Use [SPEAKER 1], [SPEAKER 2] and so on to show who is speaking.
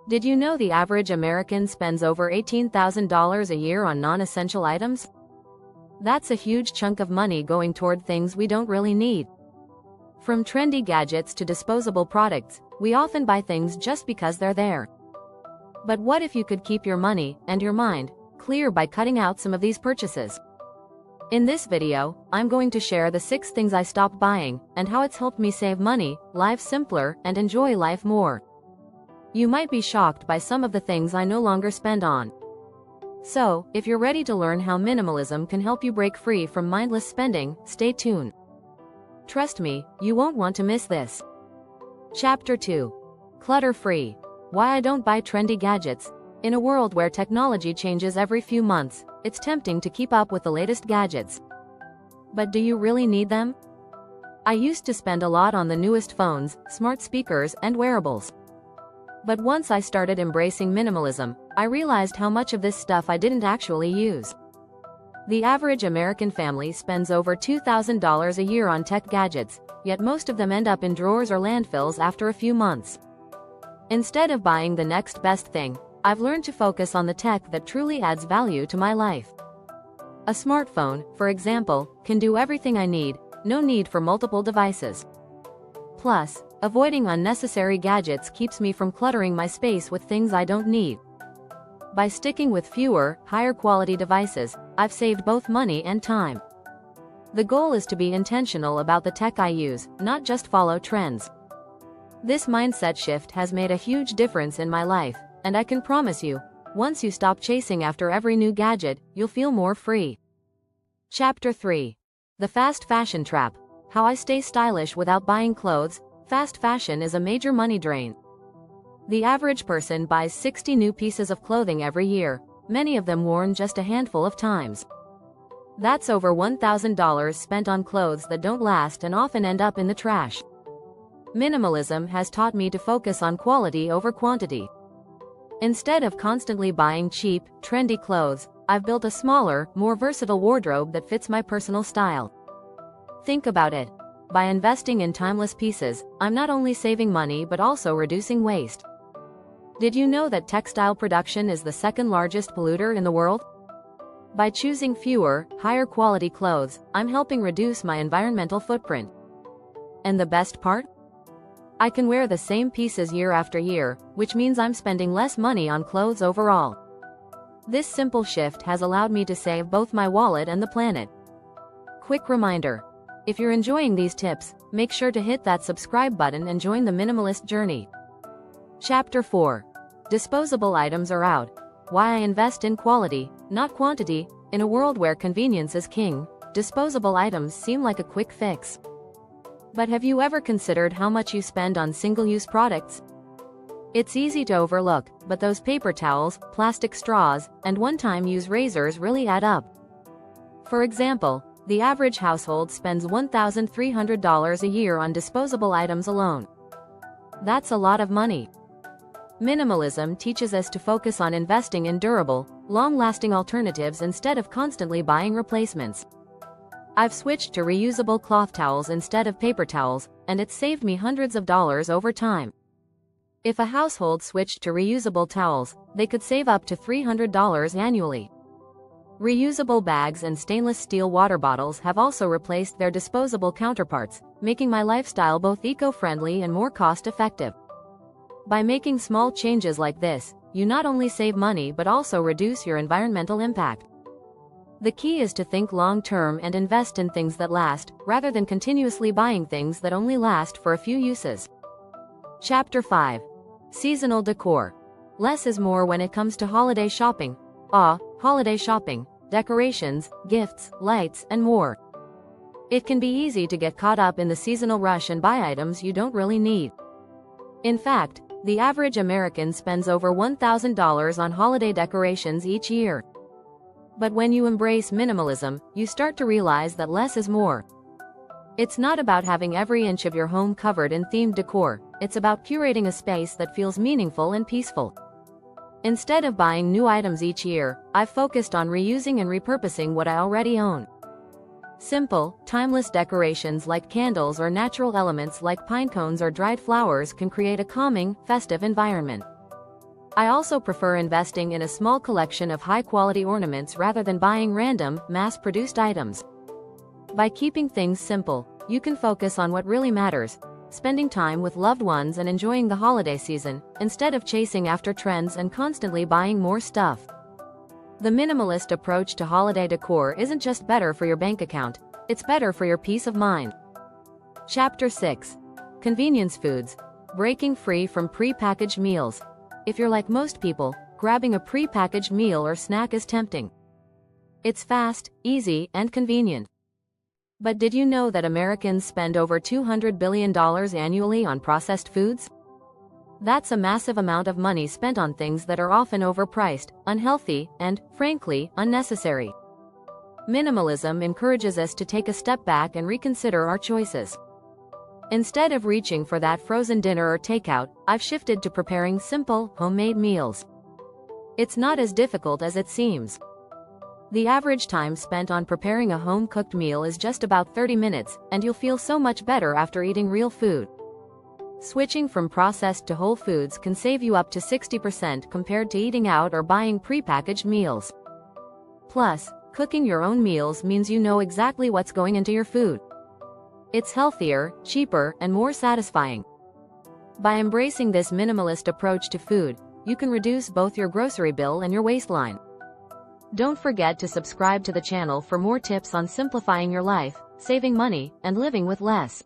[SPEAKER 1] Did you know the average American spends over $18,000 a year on non-essential items? That's a huge chunk of money going toward things we don't really need. From trendy gadgets to disposable products, we often buy things just because they're there. But what if you could keep your money and your mind clear by cutting out some of these purchases? In this video, I'm going to share the 6 things I stopped buying and how it's helped me save money, live simpler, and enjoy life more. You might be shocked by some of the things I no longer spend on. So, if you're ready to learn how minimalism can help you break free from mindless spending, stay tuned. Trust me, you won't want to miss this. Chapter 2. Clutter-free. Why I don't buy trendy gadgets. In a world where technology changes every few months, it's tempting to keep up with the latest gadgets. But do you really need them? I used to spend a lot on the newest phones, smart speakers, and wearables. But once I started embracing minimalism, I realized how much of this stuff I didn't actually use. The average American family spends over $2,000 a year on tech gadgets, yet most of them end up in drawers or landfills after a few months. Instead of buying the next best thing, I've learned to focus on the tech that truly adds value to my life. A smartphone, for example, can do everything I need, no need for multiple devices. Plus, avoiding unnecessary gadgets keeps me from cluttering my space with things I don't need. By sticking with fewer, higher quality devices, I've saved both money and time. The goal is to be intentional about the tech I use, not just follow trends. This mindset shift has made a huge difference in my life, and I can promise you, once you stop chasing after every new gadget, you'll feel more free. Chapter 3. The fast fashion trap. How I stay stylish without buying clothes. Fast fashion is a major money drain. The average person buys 60 new pieces of clothing every year, many of them worn just a handful of times. That's over $1,000 spent on clothes that don't last and often end up in the trash. Minimalism has taught me to focus on quality over quantity. Instead of constantly buying cheap, trendy clothes, I've built a smaller, more versatile wardrobe that fits my personal style. Think about it. By investing in timeless pieces, I'm not only saving money but also reducing waste. Did you know that textile production is the second largest polluter in the world? By choosing fewer, higher quality clothes, I'm helping reduce my environmental footprint. And the best part? I can wear the same pieces year after year, which means I'm spending less money on clothes overall. This simple shift has allowed me to save both my wallet and the planet. Quick reminder. If you're enjoying these tips, make sure to hit that subscribe button and join the minimalist journey. Chapter 4. Disposable items are out. Why I invest in quality, not quantity. In a world where convenience is king, disposable items seem like a quick fix. But have you ever considered how much you spend on single-use products? It's easy to overlook, but those paper towels, plastic straws, and one-time use razors really add up. For example, the average household spends $1,300 a year on disposable items alone. That's a lot of money. Minimalism teaches us to focus on investing in durable, long-lasting alternatives instead of constantly buying replacements. I've switched to reusable cloth towels instead of paper towels, and it's saved me hundreds of dollars over time. If a household switched to reusable towels, they could save up to $300 annually. Reusable bags and stainless steel water bottles have also replaced their disposable counterparts, making my lifestyle both eco-friendly and more cost-effective. By making small changes like this, you not only save money but also reduce your environmental impact. The key is to think long-term and invest in things that last, rather than continuously buying things that only last for a few uses. Chapter 5. Seasonal decor. Less is more when it comes to holiday shopping. Holiday shopping, decorations, gifts, lights, and more. It can be easy to get caught up in the seasonal rush and buy items you don't really need. In fact, the average American spends over $1,000 on holiday decorations each year. But when you embrace minimalism, you start to realize that less is more. It's not about having every inch of your home covered in themed decor, it's about curating a space that feels meaningful and peaceful. Instead of buying new items each year, I've focused on reusing and repurposing what I already own. Simple, timeless decorations like candles or natural elements like pine cones or dried flowers can create a calming, festive environment. I also prefer investing in a small collection of high-quality ornaments rather than buying random, mass-produced items. By keeping things simple, you can focus on what really matters, spending time with loved ones and enjoying the holiday season, instead of chasing after trends and constantly buying more stuff. The minimalist approach to holiday decor isn't just better for your bank account, it's better for your peace of mind. Chapter 6. Convenience foods. Breaking free from pre-packaged meals. If you're like most people, grabbing a pre-packaged meal or snack is tempting. It's fast, easy, and convenient. But did you know that Americans spend over $200 billion annually on processed foods? That's a massive amount of money spent on things that are often overpriced, unhealthy, and, frankly, unnecessary. Minimalism encourages us to take a step back and reconsider our choices. Instead of reaching for that frozen dinner or takeout, I've shifted to preparing simple, homemade meals. It's not as difficult as it seems. The average time spent on preparing a home-cooked meal is just about 30 minutes, and you'll feel so much better after eating real food. Switching from processed to whole foods can save you up to 60% compared to eating out or buying prepackaged meals. Plus, cooking your own meals means you know exactly what's going into your food. It's healthier, cheaper, and more satisfying. By embracing this minimalist approach to food, you can reduce both your grocery bill and your waistline. Don't forget to subscribe to the channel for more tips on simplifying your life, saving money, and living with less.